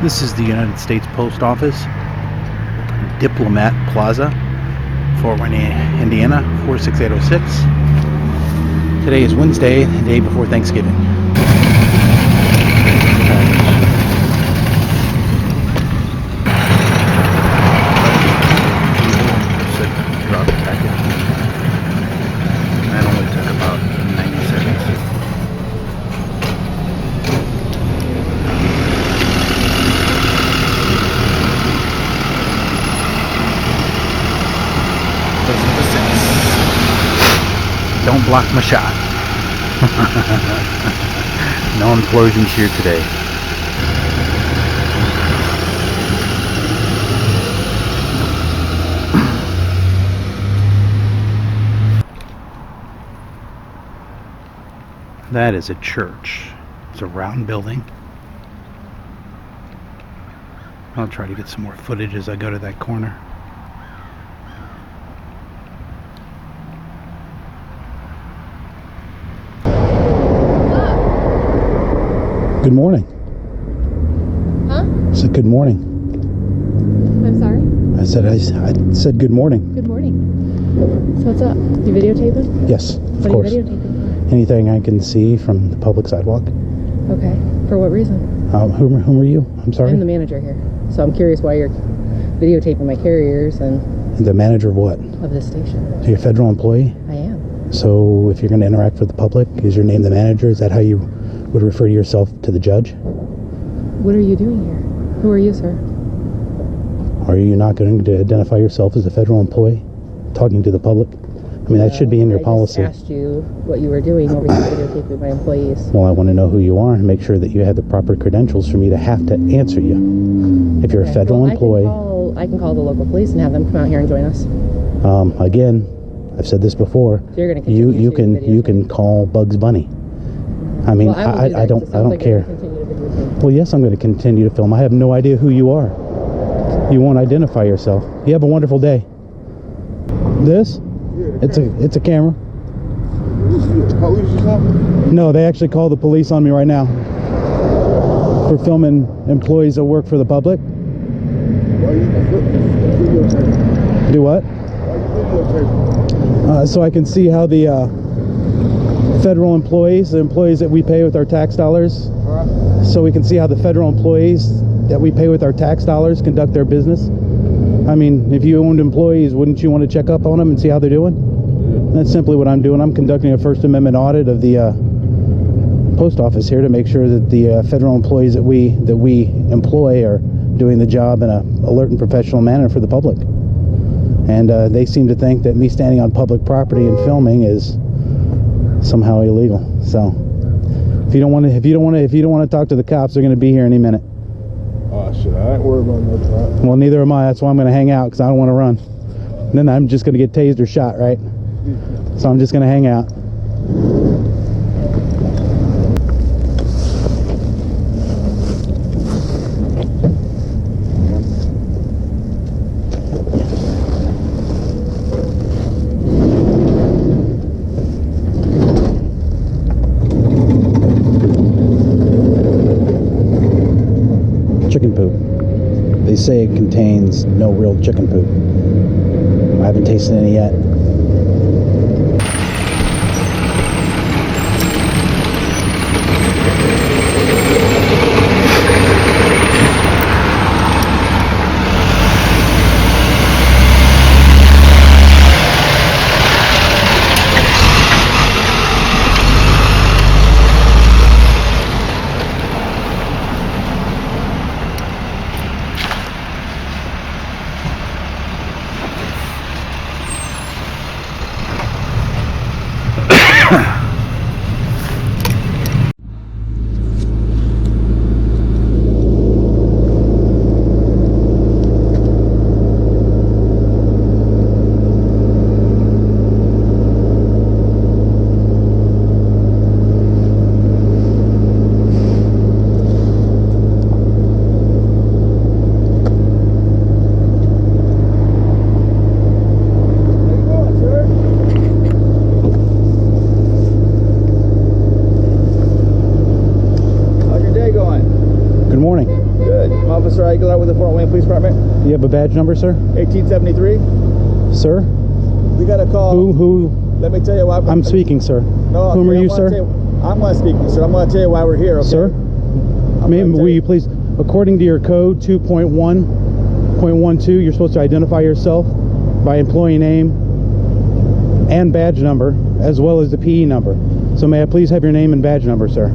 This is the United States Post Office, Diplomat Plaza, Fort Wayne, Indiana, 46806. Today is Wednesday, the day before Thanksgiving. That only took about 90 seconds. Don't block my shot. No implosions here today. That is a church. It's a round building. I'll try to get some more footage as I go to that corner. Good morning. Huh? I said good morning. I'm sorry? I said good morning. Good morning. So what's up? You videotaping? Yes, of What course. are you videotaping Anything I can see from the public sidewalk. for? Okay. For what reason? Who are you? I'm sorry? I'm the manager here. So I'm curious why you're videotaping my carriers and The manager of what? of this station. So you're a federal employee? I am. So if you're going to interact with the public, is your name the manager? Is that how you would refer to yourself to the judge? What are you doing here? Who are you, sir? Are you not going to identify yourself as a federal employee talking to the public? I mean, that should be in your policy. I just asked you what you were doing over here videotaping my employees. Well, I want to know who you are and make sure that you have the proper credentials for me to have to answer you. If you're a federal employee... I can call the local police and have them come out here and join us. Again, I've said this before. So you're going to You can call Bugs Bunny. I mean, well, I don't care. Well, yes, I'm going to continue to film. I have no idea who you are. You won't identify yourself. You have a wonderful day. This? It's a camera. Police or something? No, they actually call the police on me right now for filming employees that work for the public. Why you videotaping? Do what? Why you videotaping? So I can see how the federal employees, the employees that we pay with our tax dollars, so we can see how the federal employees that we pay with our tax dollars conduct their business. I mean, if you owned employees, wouldn't you want to check up on them and see how they're doing? That's simply what I'm doing. I'm conducting a First Amendment audit of the post office here to make sure that the federal employees that we employ are doing the job in an alert and professional manner for the public. And they seem to think that me standing on public property and filming is somehow illegal. So if you don't want to talk to the cops, they're going to be here any minute. Oh shit, I ain't worried about no trap. Well, neither am I. That's why I'm going to hang out, because I don't want to run. And then I'm just going to get tased or shot, right? So I'm just going to hang out. Chicken poop. They say it contains no real chicken poop. I haven't tasted any yet. Police Department. You have a badge number, sir? 1873. Sir? We got a call. Who? Let me tell you why. I'm speaking, sir. No, Whom are okay, you, sir? I'm not speaking, sir. I'm going to tell you why we're here, okay? Sir? Ma'am, will you please, according to your code 2.1.12, you're supposed to identify yourself by employee name and badge number, as well as the PE number. So may I please have your name and badge number, sir?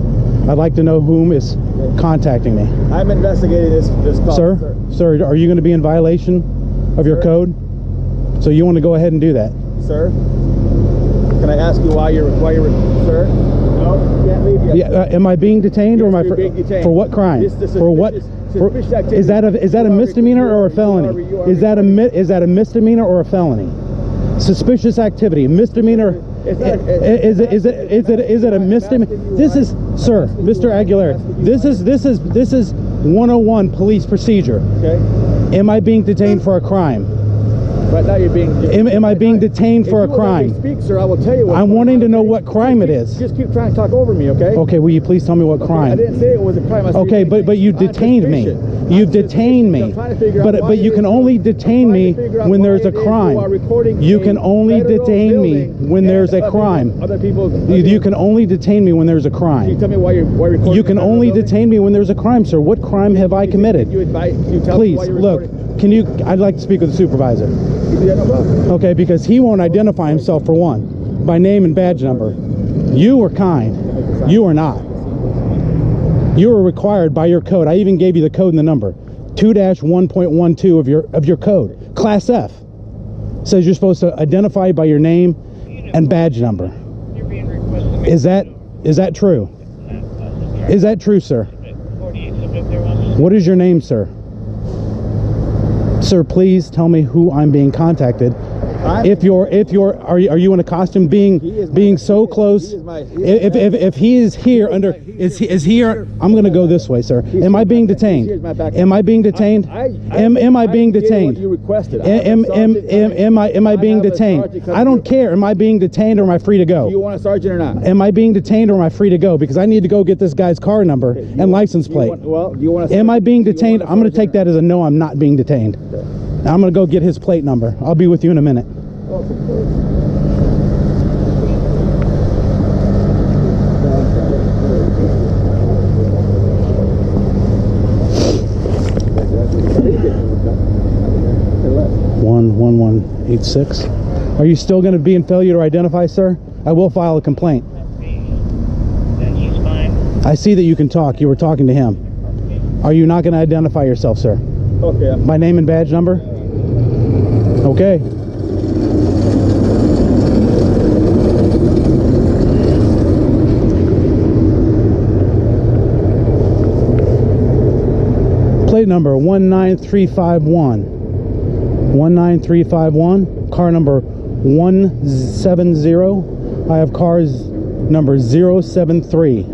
I'd like to know whom is contacting me. I'm investigating this call, Sir, are you going to be in violation of your code? So you want to go ahead and do that? Sir, can I ask you why you're sir? No, you can't leave yet. Yeah, am I being detained, Yes, or am I you're being detained. for what crime? For what? Is that a misdemeanor or a felony? Is that a misdemeanor or a felony? Suspicious activity, misdemeanor. Is it a misdemeanor? This is, sir, Mr. Aguilera. This is 101 police procedure. Okay. Am I being detained for a crime? Right now you're being... Am I being detained for a crime? If you speak, sir, I will tell you what... I'm wanting to know what crime it is. Just keep trying to talk over me, okay? Okay, will you please tell me what crime? I didn't say it was a crime. I said Okay, but you detained me. You've detained me. But you can only detain me when there's a crime. You can only detain me when there's a crime. You can only detain me when there's a crime. Can you tell me why you're recording? You can only detain me when there's a crime, sir. What crime have I committed? Please, look, I'd like to speak with the supervisor. Okay, because he won't identify himself, for one, by name and badge number. You are kind. You are not. You are required by your code. I even gave you the code and the number. 2-1.12 of your code. Class F. Says you're supposed to identify by your name and badge number. Is that true? Is that true, sir? What is your name, sir? Sir, please tell me who I'm being contacted. Are you in a costume being so close? If he is here is here, I'm going to go this way, sir. Am I being detained? Am I being detained? Am I being detained? You requested. Am I being detained? I don't care. Am I being detained, or am I free to go? Do you want a sergeant or not? Am I being detained, or am I free to go? Because I need to go get this guy's car number and license plate. Do you want a Am I being detained? I'm going to take that as a no, I'm not being detained. I'm going to go get his plate number. I'll be with you in a minute. One 86. Are you still going to be in failure to identify, sir? I will file a complaint. Then he's fine. I see that you can talk. You were talking to him. Are you not going to identify yourself, sir? Okay. By name and badge number? Okay. Plate number 19351. 19351. Car number 170. I have cars number 073.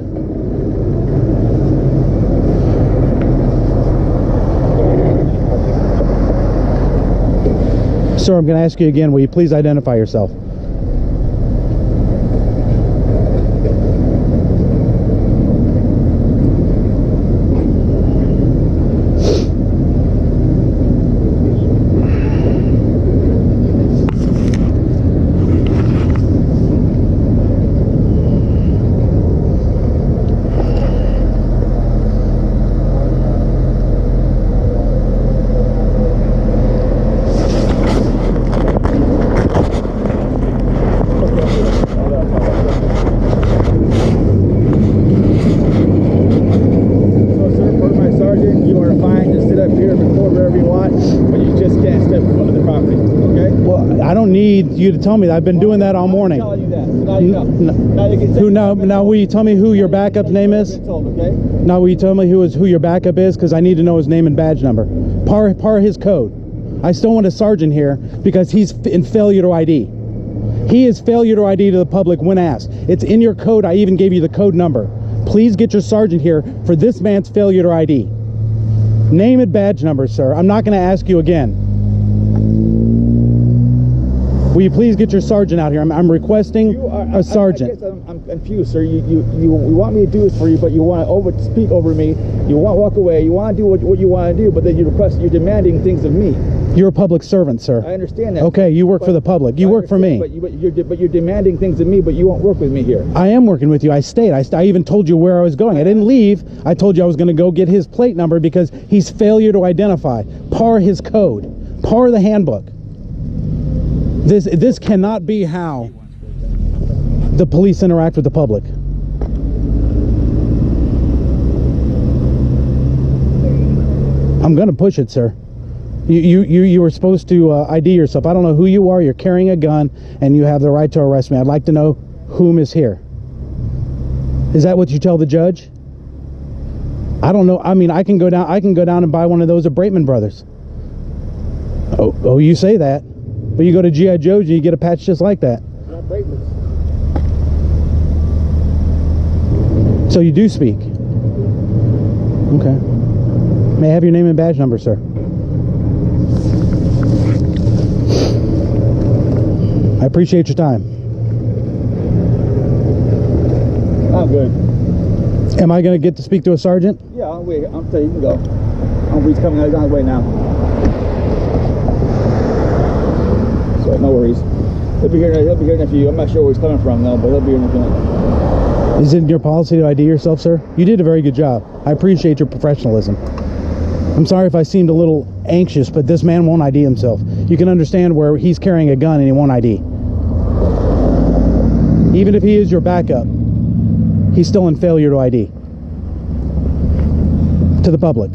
Sir, I'm going to ask you again, will you please identify yourself? You to tell me that. I've been doing that all morning. Now you know. Now will you tell me who your backup's name is? Now will you tell me who your backup is? Because I need to know his name and badge number. Par his code. I still want a sergeant here because he's in failure to ID. He is failure to ID to the public when asked. It's in your code. I even gave you the code number. Please get your sergeant here for this man's failure to ID. Name and badge number, sir. I'm not going to ask you again. Will you please get your sergeant out here? I'm requesting a sergeant. I guess I'm confused, sir. You want me to do this for you, but you want to speak over me. You want to walk away. You want to do what you want to do, but then you're demanding things of me. You're a public servant, sir. I understand that. Okay, you work for the public. You work for me. But you're demanding things of me, but you won't work with me here. I am working with you. I stayed. I even told you where I was going. I didn't leave. I told you I was going to go get his plate number because he's failure to identify. Par his code. Par the handbook. This cannot be how the police interact with the public. I'm going to push it, sir. You were supposed to ID yourself. I don't know who you are. You're carrying a gun, and you have the right to arrest me. I'd like to know whom is here. Is that what you tell the judge? I don't know. I mean, I can go down and buy one of those at Braitman Brothers. Oh, you say that, but you go to G.I. Joe's and you get a patch just like that. Not Braitman's. So you do speak. Okay. May I have your name and badge number, sir? I appreciate your time. I'm good. Am I going to get to speak to a sergeant? Yeah, I'll wait. I'll tell you, you can go. He's coming out. He's on his way now. So no worries. He'll be here in a few. I'm not sure where he's coming from though, but he'll be here in a few. Is it your policy to ID yourself, sir? You did a very good job. I appreciate your professionalism. I'm sorry if I seemed a little anxious, but this man won't ID himself. You can understand where he's carrying a gun and he won't ID. Even if he is your backup, he's still in failure to ID. To the public.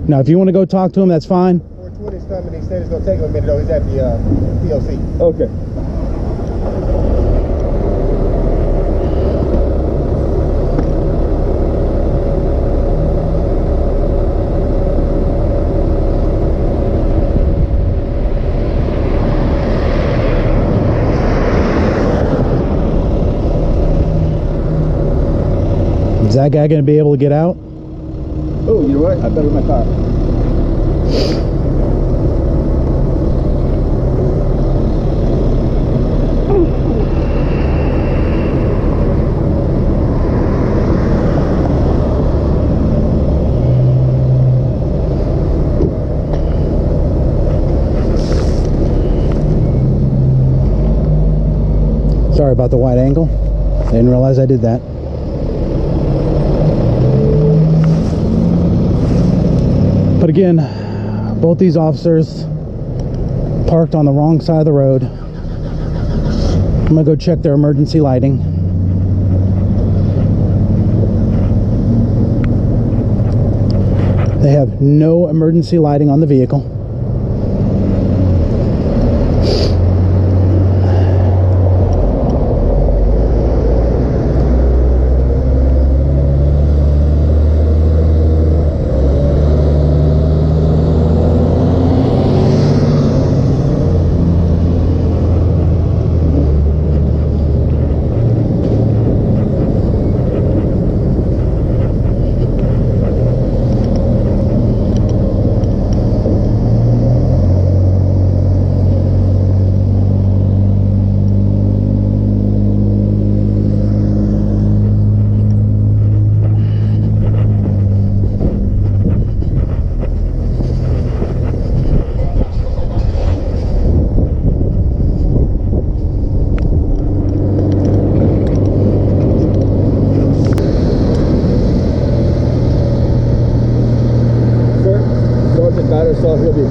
Now, if you want to go talk to him, that's fine. 420's coming. He said it's going to take him a minute, though. He's at the POC. Okay. Is that guy going to be able to get out? Oh, you know what? I better in my car. Sorry about the wide angle. I didn't realize I did that. But again, both these officers parked on the wrong side of the road. I'm gonna go check their emergency lighting. They have no emergency lighting on the vehicle.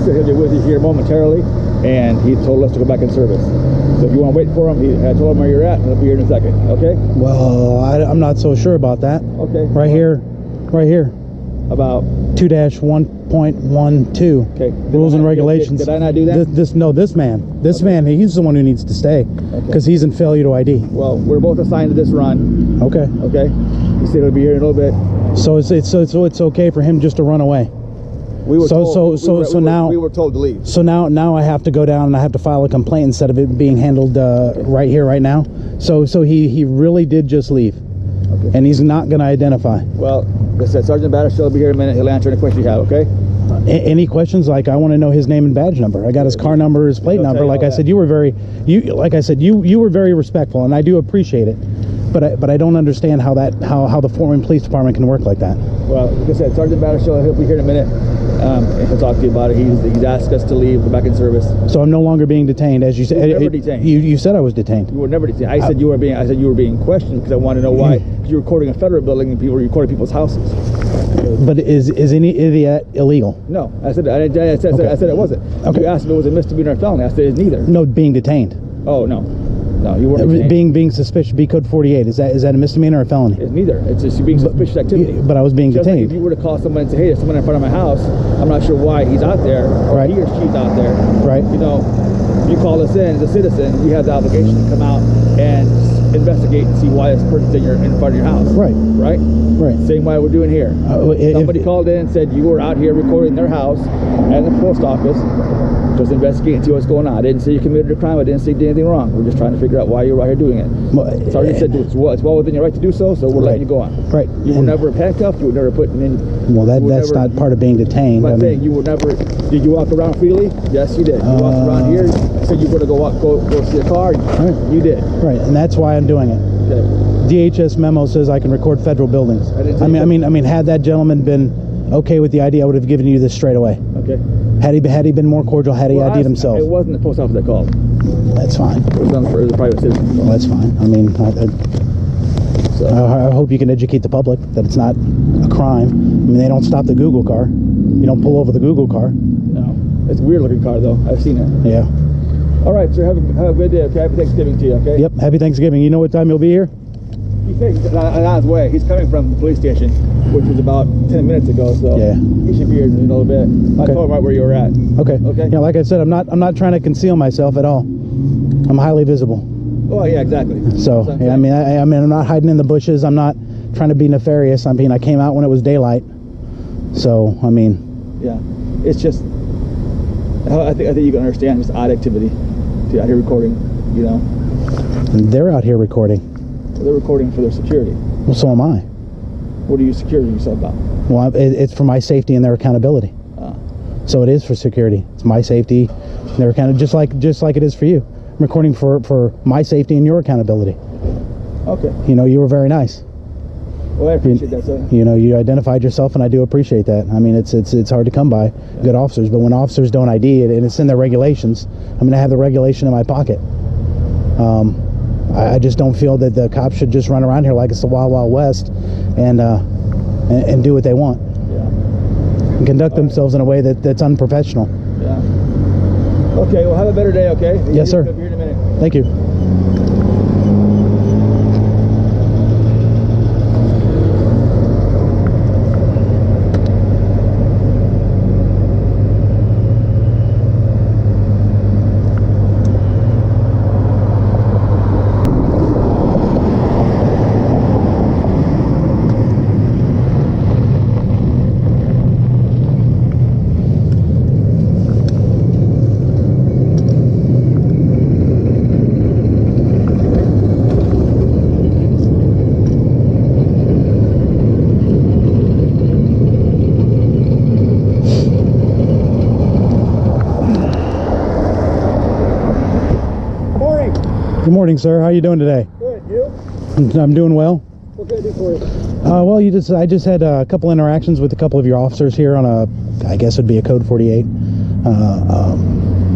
He'll be with you here momentarily, and he told us to go back in service. So if you want to wait for him, I told him where you're at, and he'll be here in a second. Okay? Well, I'm not so sure about that. Okay. Right here. About 2-1.12. Okay. Rules and regulations. Did I not do that? This man, he's the one who needs to stay because he's in failure to ID. Well, we're both assigned to this run. Okay. Okay. He said he'll be here in a little bit. So it's okay for him just to run away. We were So we were told to leave. So now I have to go down and I have to file a complaint instead of it being handled right here, right now. So he really did just leave, and he's not going to identify. Well, like I said, Sergeant Batter will be here in a minute. He'll answer any questions you have. Okay. Any questions? Like, I want to know his name and badge number. I got his car number, his plate number. Like I said, you were very, you were very respectful, and I do appreciate it. But I don't understand how the Fort Police Department can work like that. Well, like I said, Sergeant Battershell, he'll be here in a minute. He'll talk to you about it. He's asked us to leave, go back in service. So I'm no longer being detained, as you said. You were never detained. You said I was detained. You were never detained. I said you were being questioned because I wanted to know why. Because you were recording a federal building and people were recording people's houses. But is any idiot illegal? No, I said it wasn't. Okay. You asked if it was a misdemeanor or felony. I said it's neither. No, being detained. Oh no, you weren't detained. Being suspicious. B code 48. Is that a misdemeanor or a felony? It's neither. It's just you being suspicious activity. But I was being Just detained. like if you were to call someone and say, hey, there's someone in front of my house, I'm not sure why he's out there, or Right. he or she's out there. Right. You know, you call us in as a citizen, we have the obligation to come out and investigate and see why this person's in front of your house. Right. Right? Right. Same way we're doing here. Somebody called in and said you were out here recording their house at the post office. Just investigate and see what's going on. I didn't say you committed a crime. I didn't say you did anything wrong. We're just trying to figure out why you were out here doing it. Sergeant said it's well within your right to do so, so we're letting you go on. Right. You were never handcuffed. You were never put in. Well, that's not part of being detained. I'm saying you were never. Did you walk around freely? Yes, you did. You walked around here. You said you were going to go see a car. Right. You did. Right, and that's why I'm doing it. Okay. DHS memo says I can record federal buildings. didn't say I mean, had that gentleman been okay with the idea, I would have given you this straight away. Okay. Had he been more cordial, had he ID'd himself. It wasn't the post office that called. That's fine. It was a private citizen. Well, that's fine. I mean, I hope you can educate the public that it's not a crime. I mean, they don't stop the Google car. You don't pull over the Google car. No. It's a weird looking car though. I've seen it. Yeah. All right, sir. Have a good day. Okay. Happy Thanksgiving to you. Okay. Yep. Happy Thanksgiving. You know what time you'll be here? He said he's on his way. He's coming from the police station, which was about 10 minutes ago. So Yeah. he should be here in a little bit. I Okay. told him right where you were at. Okay. Okay. Yeah, like I said, I'm not trying to conceal myself at all. I'm highly visible. Oh yeah, exactly. So That's what I'm yeah, I mean, I'm not hiding in the bushes. I'm not trying to be nefarious. I mean, I came out when it was daylight. So I mean, Yeah, it's just. I think you can understand just odd activity. To out here recording, you know. they're out here recording. They're recording for their security. Well, so am I. What are you securing yourself about? Well, it's for my safety and their accountability. So it is for security. It's my safety, their just like it is for you. I'm recording for my safety and your accountability. Okay. You know, you were very nice. Well, I appreciate that, sir. You know, you identified yourself, and I do appreciate that. I mean, it's hard to come by good officers, but when officers don't ID it and it's in their regulations, I mean, I have the regulation in my pocket. I just don't feel that the cops should just run around here like it's the Wild Wild West and do what they want. Yeah. And conduct themselves in a way that's unprofessional. Yeah. Okay. Well, have a better day. Okay. Yes, sir. I'll be here in a minute. Thank you. Good morning, sir. How are you doing today? Good, you? I'm doing well. What can I do for you? Well, I just had a couple interactions with a couple of your officers here on I guess it'd be a code 48.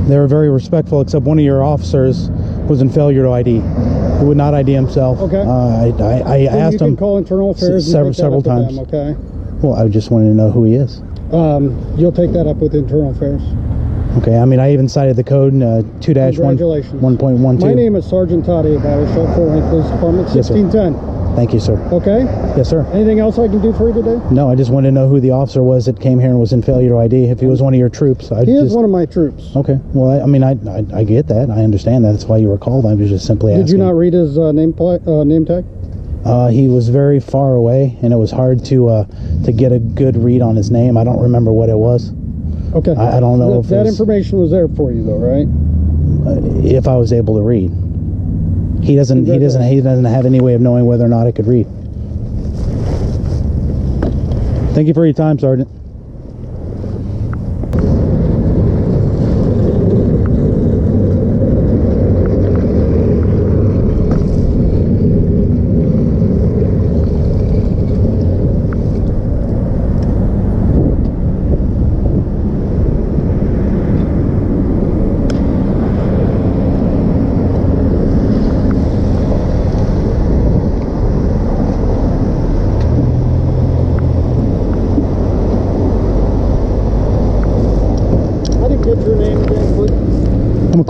They were very respectful, except one of your officers was in failure to ID. He would not ID himself. Okay. I asked you him can call internal affairs several times. Them, okay. Well, I just wanted to know who he is. You'll take that up with internal affairs. Okay. I mean, I even cited the code 2-1.12. My name is Sergeant Toddy about Fort Police Department, Yes, sir. 1610. Thank you, sir. Okay. Yes, sir. Anything else I can do for you today? No, I just wanted to know who the officer was that came here and was in failure to ID. If he was one of your troops, He is one of my troops. Okay. Well, I mean, I get that. I understand that. That's why you were called. I was just simply asking. Did you not read his name tag? He was very far away, and it was hard to get a good read on his name. I don't remember what it was. Okay. I don't know if that information was there for you, though, right? If I was able to read. He doesn't have any way of knowing whether or not I could read. Thank you for your time, Sergeant.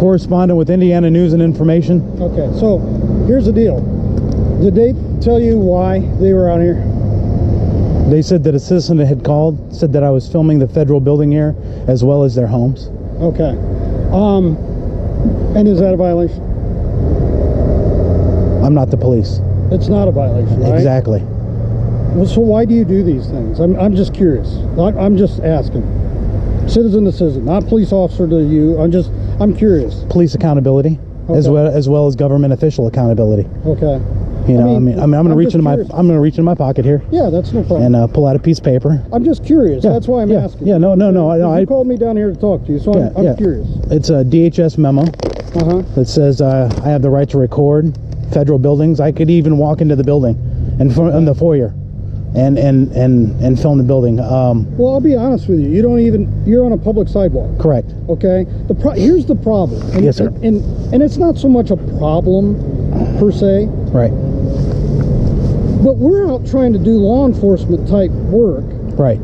correspondent with Indiana News and Information. Okay, so here's the deal. Did they tell you why they were out here? They said that a citizen had called, said that I was filming the federal building here, as well as their homes. Okay. And is that a violation? I'm not the police. It's not a violation, right? Exactly. Well, so why do you do these things? I'm just curious. I'm just asking. Citizen to citizen, not police officer to you. I'm curious. Police accountability, as well as government official accountability. Okay. You know, I'm gonna reach into my pocket here. Yeah, that's no problem. And pull out a piece of paper. I'm just curious. Yeah, That's why I'm asking. Yeah, no. You called me down here to talk to you, so I'm curious. It's a DHS memo that says I have the right to record federal buildings. I could even walk into the building and in the foyer and film the building. Well, I'll be honest with you. You're on a public sidewalk. Correct. Okay. Here's the problem. And, yes, sir. And it's not so much a problem per se. Right. But we're out trying to do law enforcement type work. Right.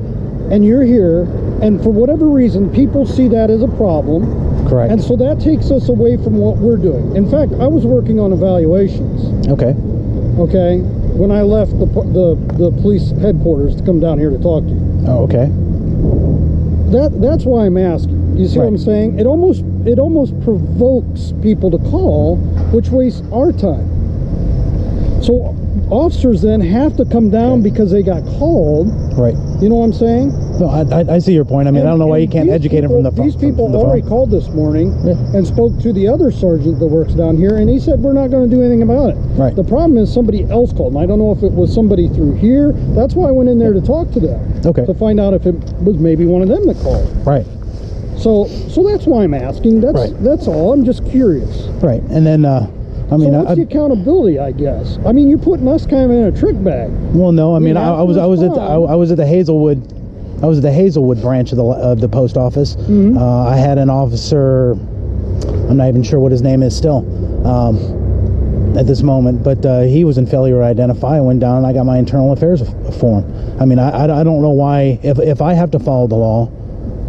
And you're here, and for whatever reason, people see that as a problem. Correct. And so that takes us away from what we're doing. In fact, I was working on evaluations. Okay. Okay. When I left the police headquarters to come down here to talk to you. Oh, okay. That's why I'm asking. You see what I'm saying? It almost provokes people to call, which wastes our time. So officers then have to come down because they got called. Right. You know what I'm saying? No, I see your point. I mean, I don't know why you can't educate them from the phone. These people already called this morning and spoke to the other sergeant that works down here, and he said we're not going to do anything about it. Right. The problem is somebody else called, and I don't know if it was somebody through here. That's why I went in there to talk to them. Okay. To find out if it was maybe one of them that called. Right. So that's why I'm asking. That's all. I'm just curious. Right. And then I mean, so what's the accountability? I guess. I mean, you're putting us kind of in a trick bag. Well, no. I mean, I was at the Hazelwood. I was at the Hazelwood branch of the post office. Mm-hmm. I had an officer. I'm not even sure what his name is still at this moment, but he was in failure to identify. I went down and I got my internal affairs form. I mean, I don't know why. If I have to follow the law,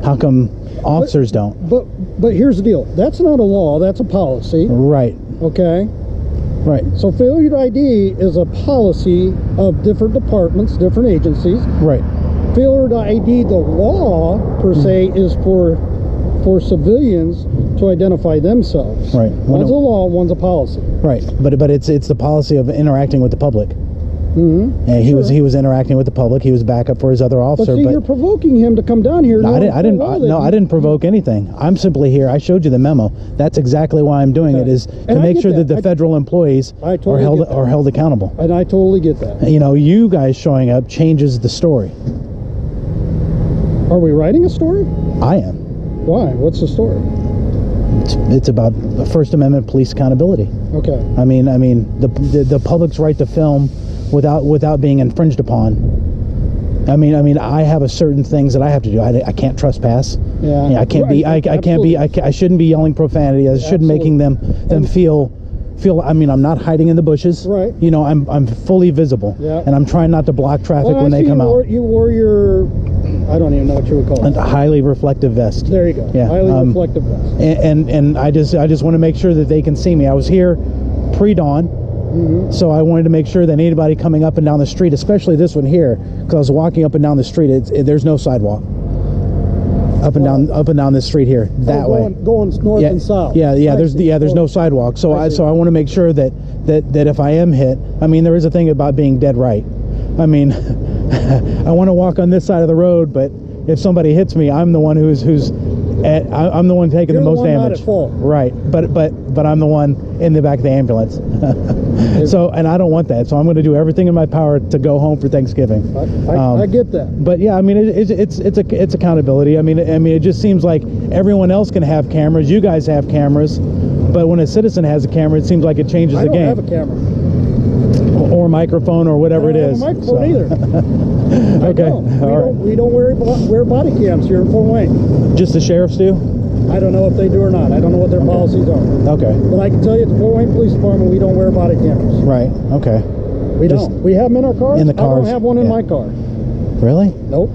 how come officers don't? But here's the deal. That's not a law. That's a policy. Right. Okay. Right. So failure to ID is a policy of different departments, different agencies. Right. Failure to ID, the law per se, is for civilians to identify themselves. Right. One's a law, one's a policy. Right. But it's the policy of interacting with the public. Mm-hmm. And he was interacting with the public. He was backup for his other officer. But see, you're provoking him to come down here. No, I didn't provoke anything. I'm simply here. I showed you the memo. That's exactly why I'm doing it, is to make sure that the federal employees are held accountable. And I totally get that. You know, you guys showing up changes the story. Are we writing a story? I am. Why? What's the story? It's about the First Amendment police accountability. Okay. I mean the public's right to film without being infringed upon. I mean, I have a certain things that I have to do. I can't trespass. Yeah. I can't be. I can't be. I shouldn't be yelling profanity. I shouldn't making them feel. I mean, I'm not hiding in the bushes. Right. You know, I'm fully visible. Yeah. And I'm trying not to block traffic when they come out. You wore your, I don't even know what you would call it. A highly reflective vest. There you go. Yeah. Highly reflective vest. And I just want to make sure that they can see me. I was here pre-dawn. Mm-hmm. So I wanted to make sure that anybody coming up and down the street, especially this one here, because I was walking up and down the street, there's no sidewalk. Up and down this street here, way. Going north and south. There's no sidewalk. So I want to make sure that if I am hit, I mean, there is a thing about being dead right. I mean, I want to walk on this side of the road, but if somebody hits me, I'm the one I'm the one taking the most damage. Not at fault. Right, but I'm the one in the back of the ambulance. So, and I don't want that. So I'm going to do everything in my power to go home for Thanksgiving. I get that. But yeah, I mean, it's accountability. I mean, it just seems like everyone else can have cameras. You guys have cameras, but when a citizen has a camera, it seems like it changes the game. I don't have a camera. Or microphone or whatever it is. I don't have a microphone either. Okay. We don't wear body cams here in Fort Wayne. Just the sheriffs do? I don't know if they do or not. I don't know what their policies are. Okay. But I can tell you at the Fort Wayne Police Department, we don't wear body cameras. Right. Okay. We don't. We have them in our cars. In the cars. I don't have one in my car. Really? Nope.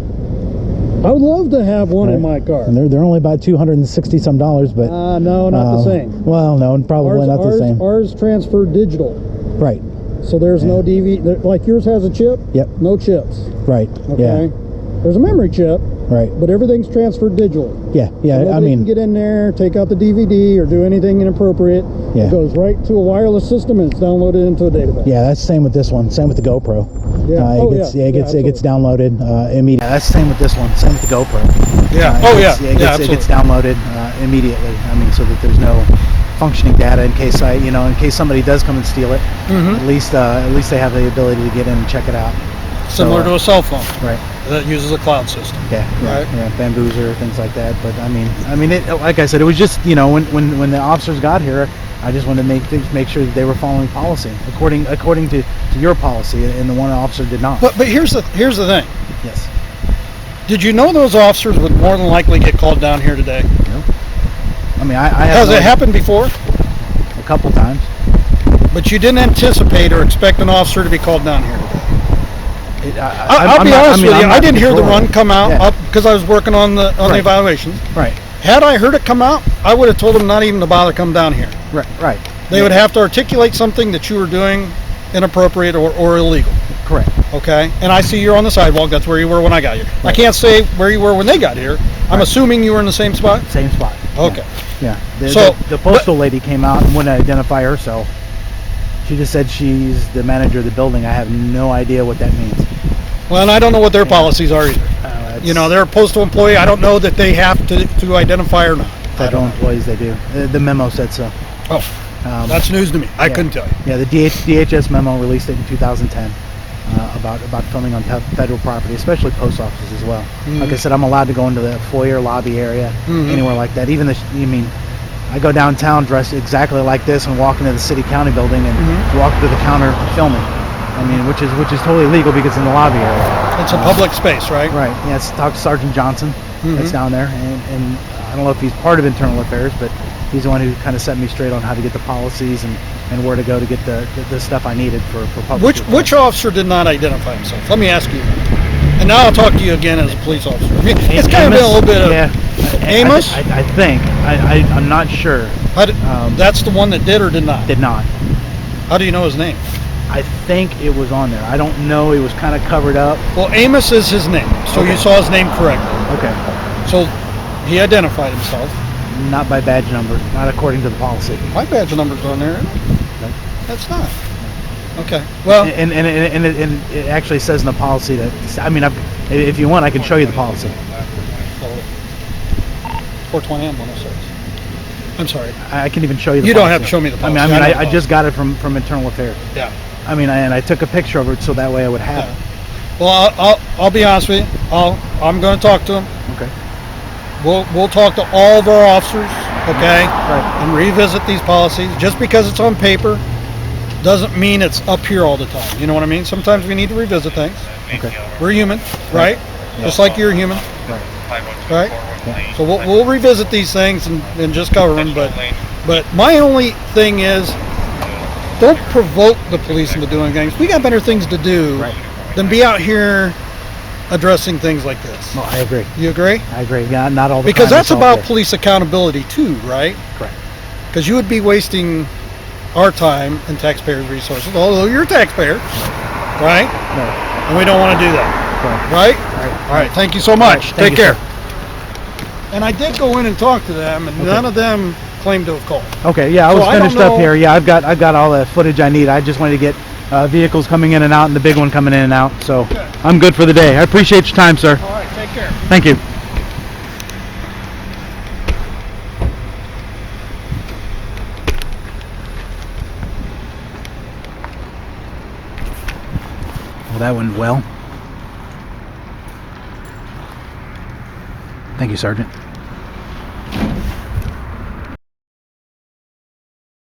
I would love to have one in my car. And they're only about $260 some, but No, not the same. Well, no, probably not the same. Ours transferred digital. Right. So there's no DV. Like yours has a chip. Yep. No chips. Right. Okay. Yeah. There's a memory chip. Right. But everything's transferred digital. Yeah. Yeah. So I nobody mean, can get in there, take out the DVD, or do anything inappropriate. Yeah. It goes right to a wireless system and it's downloaded into a database. yeah, that's the same with this one. Same with the GoPro. Yeah. It gets downloaded immediately. Yeah, that's the same with this one. Same with the GoPro. Yeah. It gets downloaded immediately. I mean, so that there's no functioning data in case in case somebody does come and steal it. Mhm. At least they have the ability to get in and check it out. Similar to a cell phone. Right. That uses a cloud system. Yeah. Right. Yeah. Bamboozer, things like that. But I mean, it, like I said, it was just when the officers got here, I just wanted to make sure that they were following policy according to your policy, and the one officer did not. But here's the thing. Yes. Did you know those officers would more than likely get called down here today? No. I mean, I Has it happened before? a couple times. But you didn't anticipate or expect an officer to be called down here today. I'll I'm be not- honest with you. I'm I not didn't hear the sure. run come out Yeah. up because I was working on the Right. evaluations. Right. Had I heard it come out, I would have told them not even to bother come down here. Right. Right. They would have to articulate something that you were doing inappropriate or illegal. Correct. Okay? And I see you're on the sidewalk. That's where you were when I got here. I can't say where you were when they got here. I'm assuming you were in the same spot? Same spot. Okay. Yeah. So- The postal lady came out and wouldn't identify herself. She just said she's the manager of the building. I have no idea what that means. Well, and I don't know what their policies are either. It's You know, they're a postal employee. I don't know that they have to identify or not. federal employees. They do. The memo said so. Oh, that's news to me. I yeah. couldn't tell you. Yeah, the DHS memo released it in 2010 about filming on federal property, especially post offices as well. Like I said, I'm allowed to go into the foyer lobby area, anywhere like that. Even I go downtown dressed exactly like this and walk into the city county building and walk to the counter filming. I mean, which is totally illegal because it's in the lobby area. It's a public space, right? Right. Yeah. It's talk to Sergeant Johnson. That's down there, and I don't know if he's part of internal affairs, but he's the one who kind of set me straight on how to get the policies and where to go to get the stuff I needed for public. Which officer did not identify himself? Let me ask you. And now I'll talk to you again as a police officer. I mean, it's kind of been a little bit of Amos. I think I'm not sure. That's the one that did or did not. Did not. How do you know his name? I think it was on there. I don't know. It was kind of covered up. Well, Amos is his name, so you saw his name correctly. Okay. So he identified himself. Not by badge number. Not according to the policy. My badge number's on there. That's not. Okay. Well, And it actually says in the policy that if you want, I can show you the policy. 420 and 106. I'm sorry. I can even show you the You policy. don't have to show me the policy. I just got it from internal affairs. Yeah. And I took a picture of it so that way I would have it. Well, I'll be honest with you. I'm going to talk to him. Okay. We'll talk to all of our officers, okay? Right. And revisit these policies. Just because it's on paper doesn't mean it's up here all the time. You know what I mean? Sometimes we need to revisit things. Okay. We're human, right? Just like you're human, Right. right? So we'll revisit these things and just cover them. But my only thing is, don't provoke the police into doing things. We got better things to do than be out here addressing things like this. No, I agree. You agree? I agree. Yeah, not all the Because time that's it's all about good. police accountability too, right? Correct. Because you would be wasting our time and taxpayers' resources, although you're a taxpayer, right? No. And we don't want to do that, right? Right. All right, thank you so much. Thank Take you, care. sir. And I did go in and talk to them, and none of them claimed to have called. Okay. Yeah, I was So I don't finished up know- here. Yeah, I've got all the footage I need. I just wanted to get vehicles coming in and out, and the big one coming in and out. So Okay. I'm good for the day. I appreciate your time, sir. All right, take care. Thank you. Well, that went well. Thank you, Sergeant.